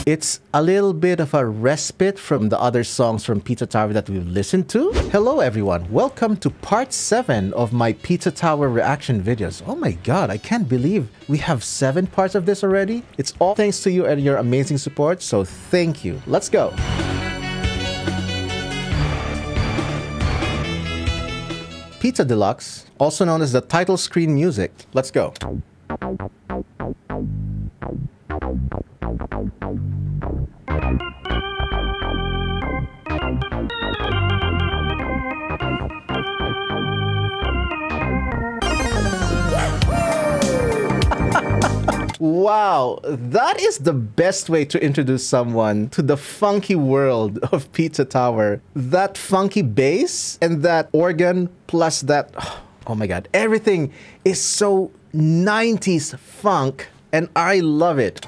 It's a little bit of a respite from the other songs from Pizza Tower that we've listened to. Hello everyone, welcome to part 7 of my Pizza Tower reaction videos. Oh my god, I can't believe we have 7 parts of this already. It's all thanks to you and your amazing support, so thank you. Let's go. Pizza Deluxe, also known as the title screen music. Let's go. Wow, that is the best way to introduce someone to the funky world of Pizza Tower. That funky bass and that organ plus that, oh my god, everything is so 90s funk and I love it.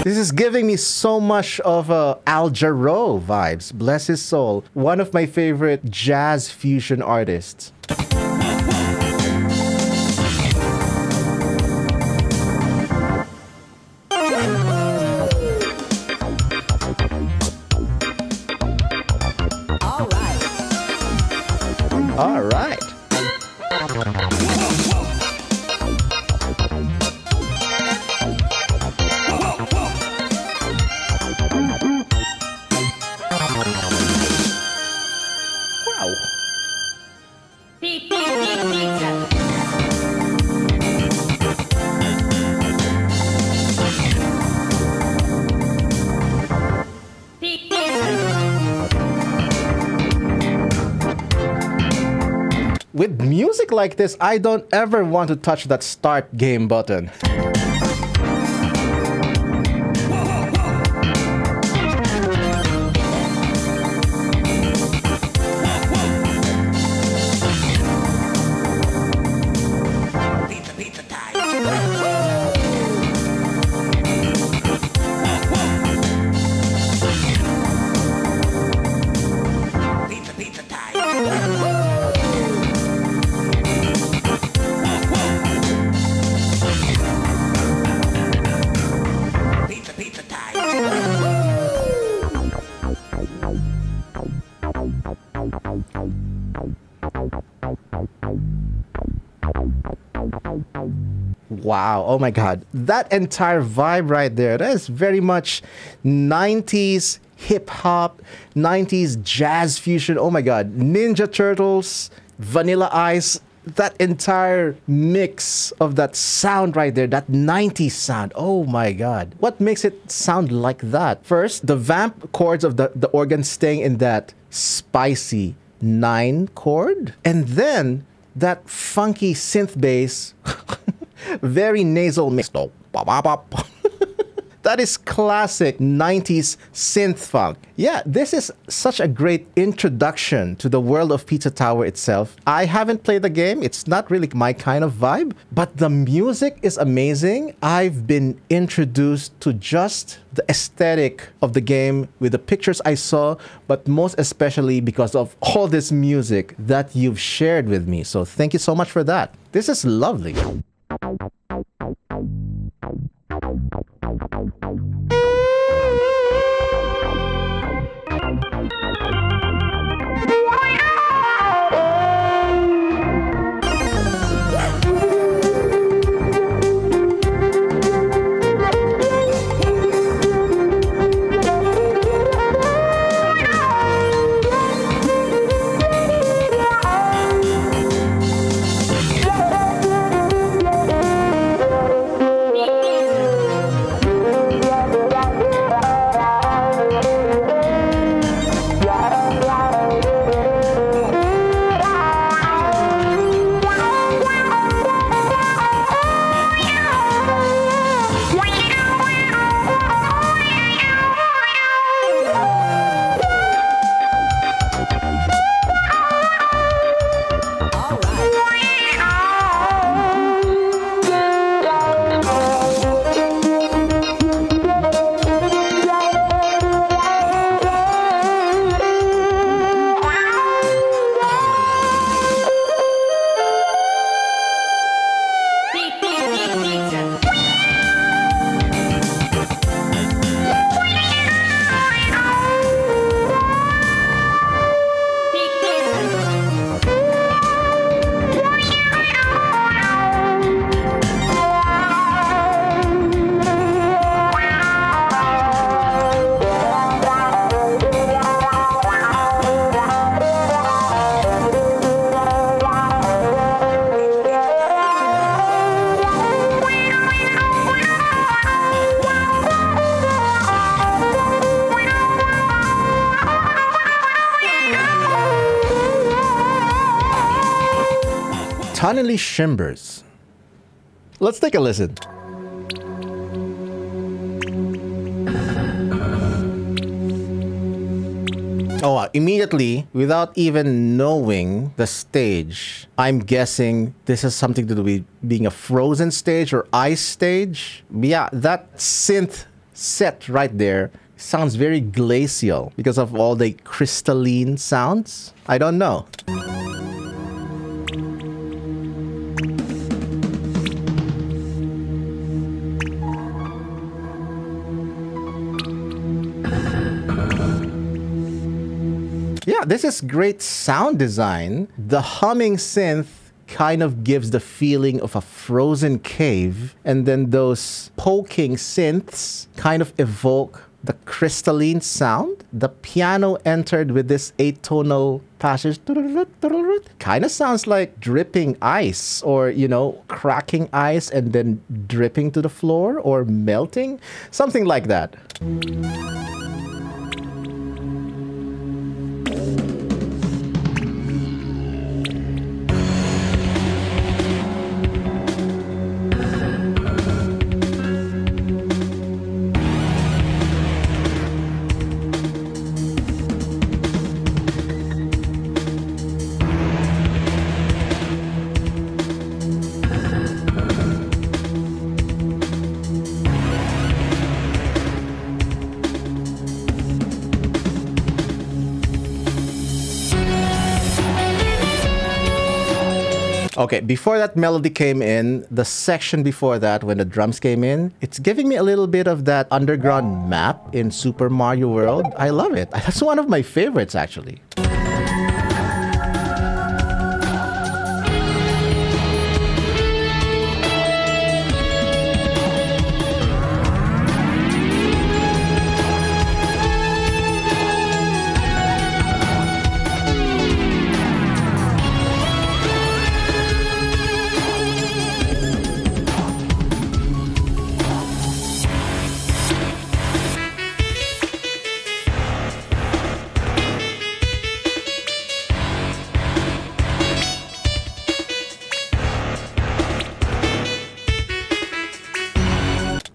This is giving me so much of Al Jarreau vibes, bless his soul. One of my favorite jazz fusion artists. All right. With music like this, I don't ever want to touch that start game button. Wow, oh my god, that entire vibe right there, that is very much 90s hip-hop, 90s jazz fusion. Oh my god, Ninja Turtles, Vanilla Ice, that entire mix of that sound right there, that 90s sound. Oh my god, what makes it sound like that? First, the vamp chords of the organ staying in that spicy 9 chord, and then that funky synth bass. Very nasal mix. That is classic 90s synth funk. Yeah, this is such a great introduction to the world of Pizza Tower itself. I haven't played the game. It's not really my kind of vibe, but the music is amazing. I've been introduced to just the aesthetic of the game with the pictures I saw, but most especially because of all this music that you've shared with me. So thank you so much for that. This is lovely. Tunnely Shimbers. Let's take a listen. Oh, immediately, without even knowing the stage, I'm guessing this has something to do with being a frozen stage or ice stage. Yeah, that synth set right there sounds very glacial because of all the crystalline sounds. I don't know. Yeah, this is great sound design. The humming synth kind of gives the feeling of a frozen cave, and then those poking synths kind of evoke the crystalline sound. The piano entered with this atonal passage. Kind of sounds like dripping ice, or, you know, cracking ice and then dripping to the floor or melting. Something like that. Okay, before that melody came in, the section before that, when the drums came in, it's giving me a little bit of that underground map in Super Mario World. I love it. That's one of my favorites, actually.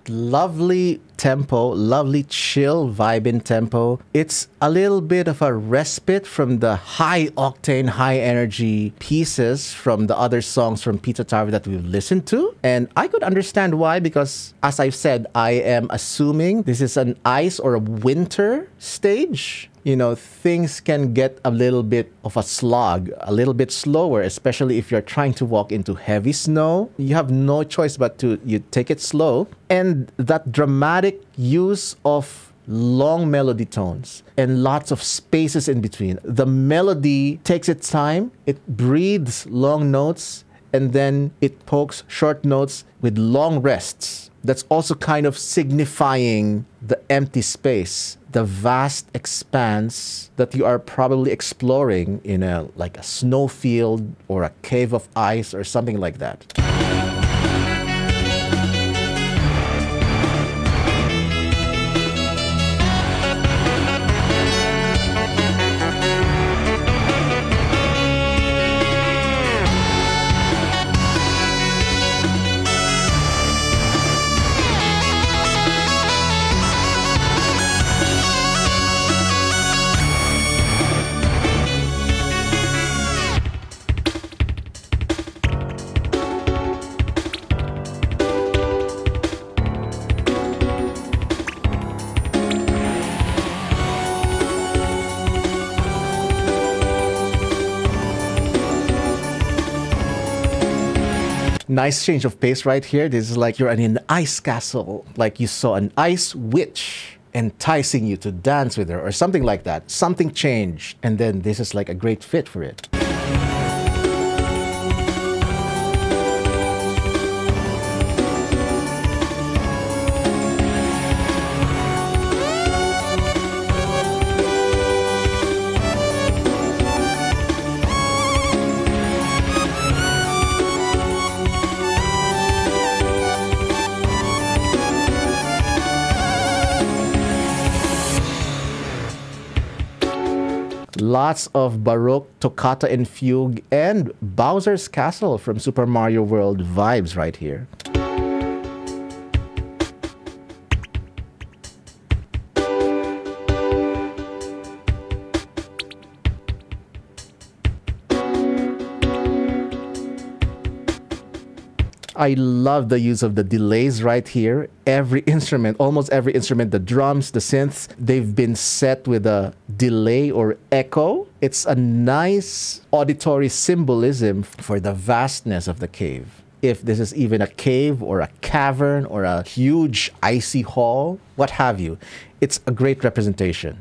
Lovely tempo, lovely chill vibe in tempo. It's a little bit of a respite from the high octane, high energy pieces from the other songs from Pizza Tower that we've listened to. And I could understand why, because as I've said, I am assuming this is an ice or a winter stage. You know, things can get a little bit of a slog, a little bit slower, especially if you're trying to walk into heavy snow. You have no choice but to take it slow. And that dramatic use of long melody tones and lots of spaces in between. The melody takes its time, it breathes long notes, and then it pokes short notes with long rests. That's also kind of signifying the empty space, the vast expanse that you are probably exploring in a snowfield or a cave of ice or something like that. Nice change of pace right here. This is like you're in an ice castle, like you saw an ice witch enticing you to dance with her or something like that. Something changed, and then this is like a great fit for it. Lots of Baroque Toccata and Fugue and Bowser's Castle from Super Mario World vibes right here. I love the use of the delays right here. Every instrument, almost every instrument, the drums, the synths, they've been set with a delay or echo. It's a nice auditory symbolism for the vastness of the cave. If this is even a cave or a cavern or a huge icy hall, what have you, it's a great representation.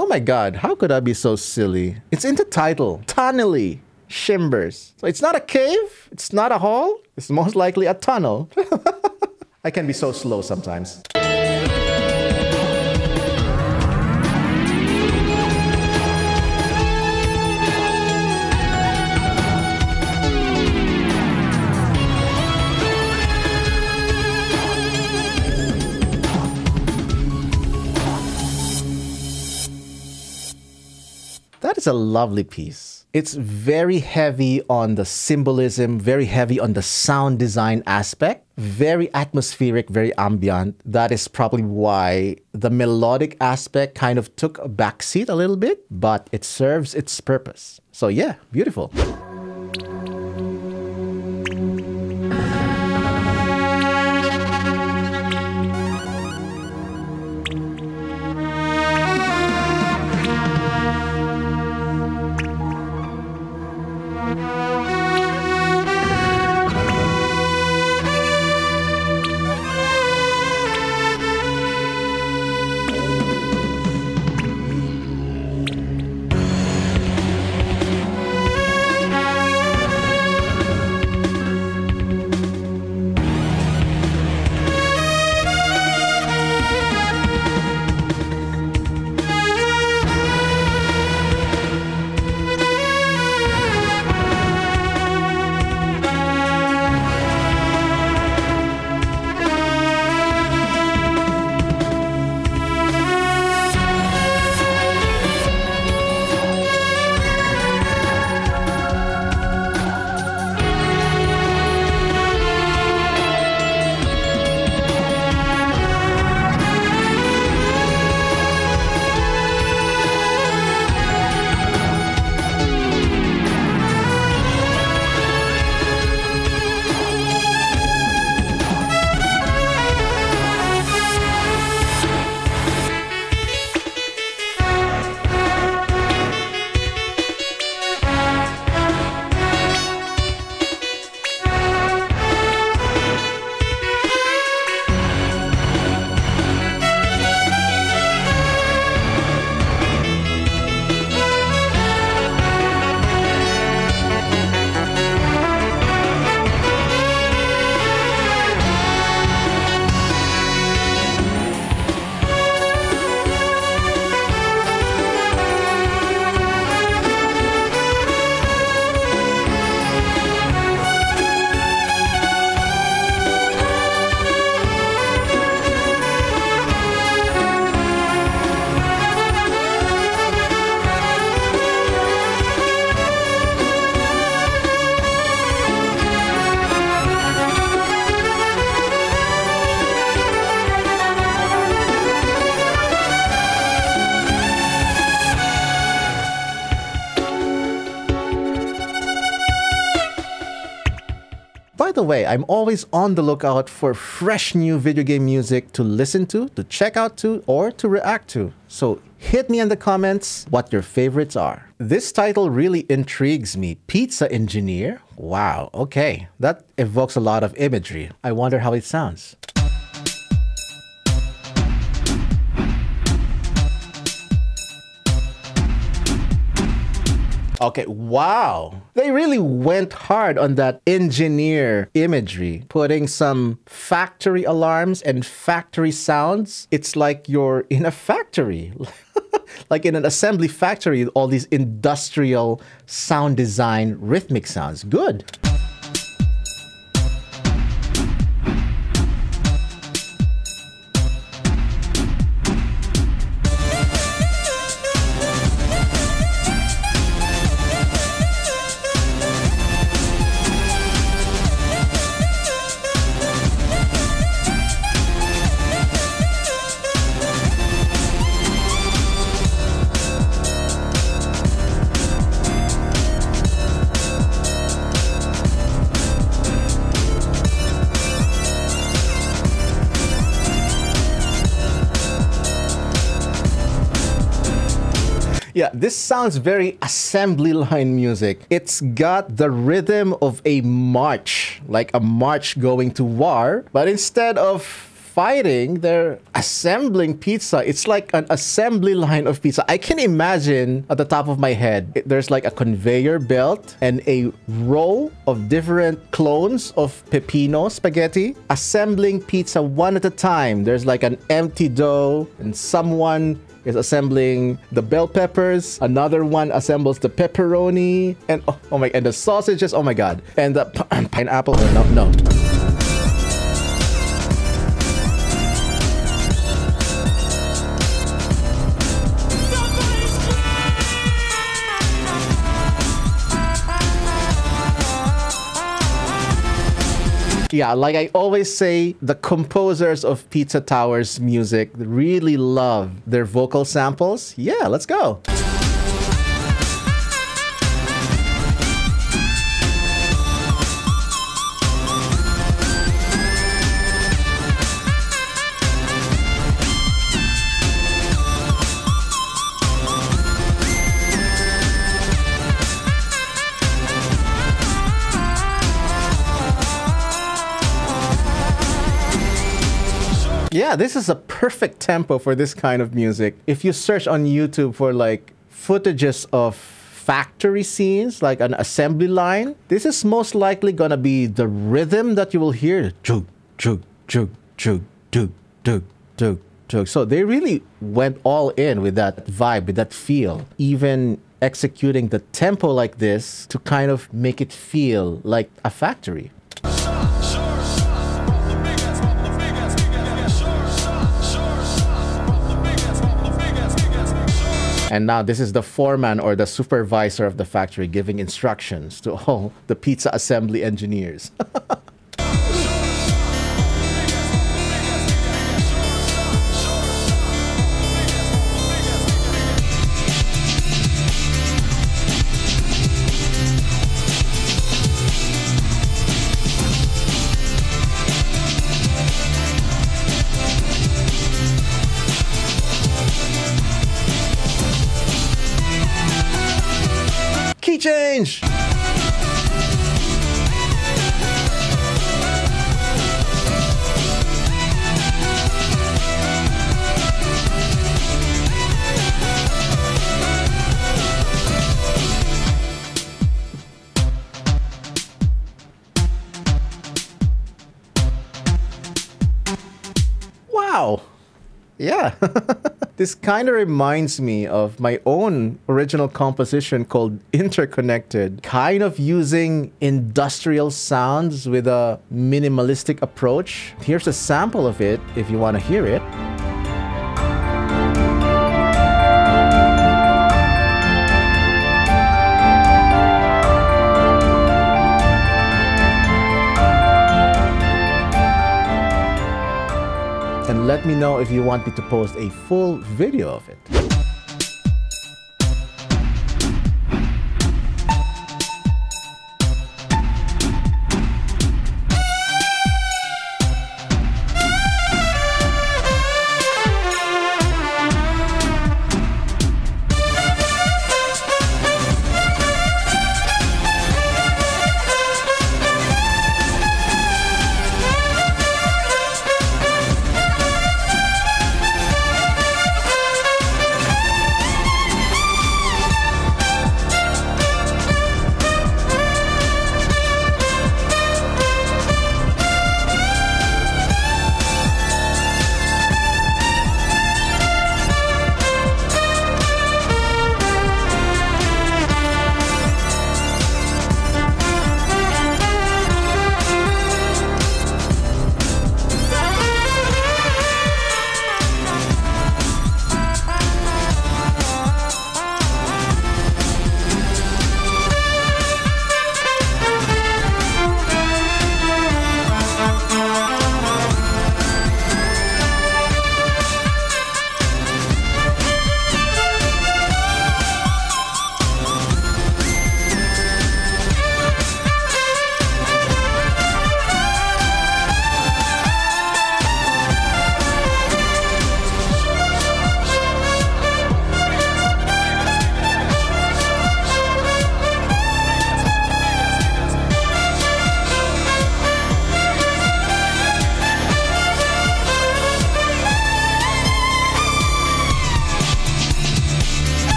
Oh my God, how could I be so silly? It's in the title, Tunnely Shimbers. So it's not a cave, it's not a hall, it's most likely a tunnel. I can be so slow sometimes. That is a lovely piece. It's very heavy on the symbolism, very heavy on the sound design aspect, very atmospheric, very ambient. That is probably why the melodic aspect kind of took a backseat a little bit, but it serves its purpose. So yeah, beautiful. By the way, I'm always on the lookout for fresh new video game music to listen to check out to, or to react to. So hit me in the comments what your favorites are. This title really intrigues me. Pizza Engineer? Wow, okay. That evokes a lot of imagery. I wonder how it sounds. Okay, wow. They really went hard on that engineer imagery, putting some factory alarms and factory sounds. It's like you're in a factory. Like in an assembly factory, all these industrial sound design rhythmic sounds. Good. Yeah, this sounds very assembly line music. It's got the rhythm of a march, like a march going to war, but instead of fighting, they're assembling pizza. It's like an assembly line of pizza. I can imagine at the top of my head, there's like a conveyor belt and a row of different clones of Peppino Spaghetti assembling pizza one at a time. There's like an empty dough and someone is assembling the bell peppers. Another one assembles the pepperoni and oh my, and the sausages. Oh my god, and the pineapple. No. Yeah, like I always say, the composers of Pizza Tower's music really love their vocal samples. Yeah, let's go. Yeah, this is a perfect tempo for this kind of music. If you search on YouTube for like footages of factory scenes, like an assembly line, this is most likely gonna be the rhythm that you will hear. Chug, chug, chug, chug, chug, chug, chug, chug. So they really went all in with that vibe, with that feel. Even executing the tempo like this to kind of make it feel like a factory. And now this is the foreman or the supervisor of the factory giving instructions to all the pizza assembly engineers. Key change! Wow! Yeah. This kind of reminds me of my own original composition called Interconnected, kind of using industrial sounds with a minimalistic approach. Here's a sample of it if you want to hear it. And let me know if you want me to post a full video of it.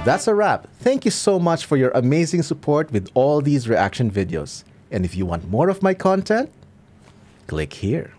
that's a wrap. Thank you so much for your amazing support with all these reaction videos. And if you want more of my content, click here.